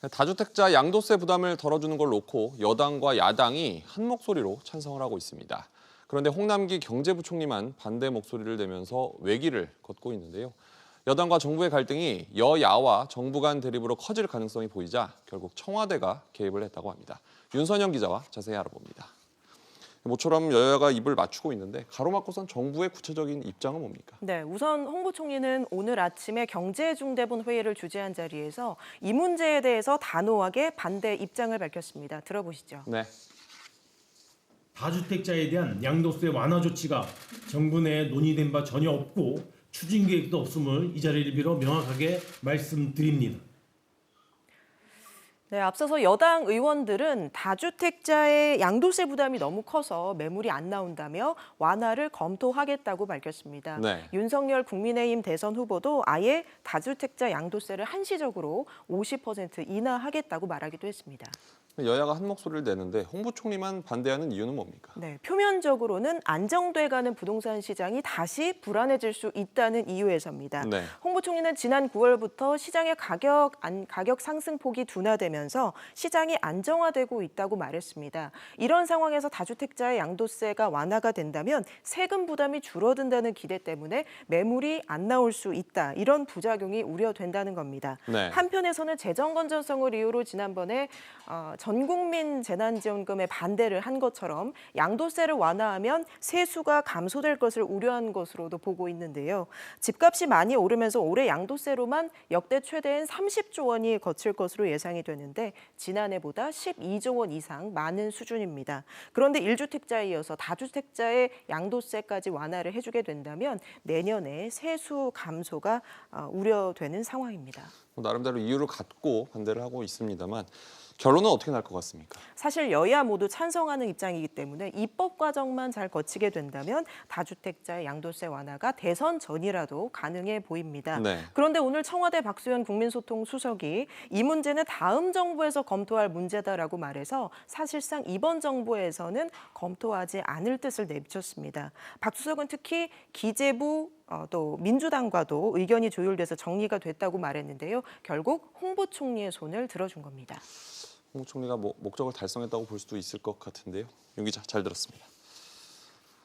다주택자 양도세 부담을 덜어주는 걸 놓고 여당과 야당이 한 목소리로 찬성을 하고 있습니다. 그런데 홍남기 경제부총리만 반대 목소리를 내면서 외길을 걷고 있는데요. 여당과 정부의 갈등이 여야와 정부 간 대립으로 커질 가능성이 보이자 결국 청와대가 개입을 했다고 합니다. 윤선영 기자와 자세히 알아봅니다. 모처럼 여야가 입을 맞추고 있는데 가로막고선 정부의 구체적인 입장은 뭡니까? 네, 우선 홍 부총리는 오늘 아침에 경제중대본 회의를 주재한 자리에서 이 문제에 대해서 단호하게 반대 입장을 밝혔습니다. 들어보시죠. 네. 다주택자에 대한 양도세 완화 조치가 정부 내에 논의된 바 전혀 없고 추진 계획도 없음을 이 자리를 빌어 명확하게 말씀드립니다. 네, 앞서서 여당 의원들은 다주택자의 양도세 부담이 너무 커서 매물이 안 나온다며 완화를 검토하겠다고 밝혔습니다. 네. 윤석열 국민의힘 대선 후보도 아예 다주택자 양도세를 한시적으로 50% 인하하겠다고 말하기도 했습니다. 여야가 한 목소리를 내는데 홍 부총리만 반대하는 이유는 뭡니까? 네, 표면적으로는 안정돼가는 부동산 시장이 다시 불안해질 수 있다는 이유에서입니다. 네. 홍 부총리는 지난 9월부터 시장의 가격 상승폭이 둔화되면서 시장이 안정화되고 있다고 말했습니다. 이런 상황에서 다주택자의 양도세가 완화가 된다면 세금 부담이 줄어든다는 기대 때문에 매물이 안 나올 수 있다. 이런 부작용이 우려된다는 겁니다. 네. 한편에서는 재정 건전성을 이유로 지난번에 전국민 재난지원금에 반대를 한 것처럼 양도세를 완화하면 세수가 감소될 것을 우려한 것으로도 보고 있는데요. 집값이 많이 오르면서 올해 양도세로만 역대 최대인 30조 원이 거칠 것으로 예상이 되는데 지난해보다 12조 원 이상 많은 수준입니다. 그런데 1주택자에 이어서 다주택자의 양도세까지 완화를 해주게 된다면 내년에 세수 감소가 우려되는 상황입니다. 나름대로 이유를 갖고 반대를 하고 있습니다만 결론은 어떻게 날 것 같습니까? 사실 여야 모두 찬성하는 입장이기 때문에 입법 과정만 잘 거치게 된다면 다주택자의 양도세 완화가 대선 전이라도 가능해 보입니다. 네. 그런데 오늘 청와대 박수현 국민소통 수석이 이 문제는 다음 정부에서 검토할 문제다라고 말해서 사실상 이번 정부에서는 검토하지 않을 뜻을 내비쳤습니다. 박 수석은 특히 기재부 또 민주당과도 의견이 조율돼서 정리가 됐다고 말했는데요. 결국 홍 부총리의 손을 들어준 겁니다. 홍 총리가 목적을 달성했다고 볼 수도 있을 것 같은데요. 윤 기자 잘 들었습니다.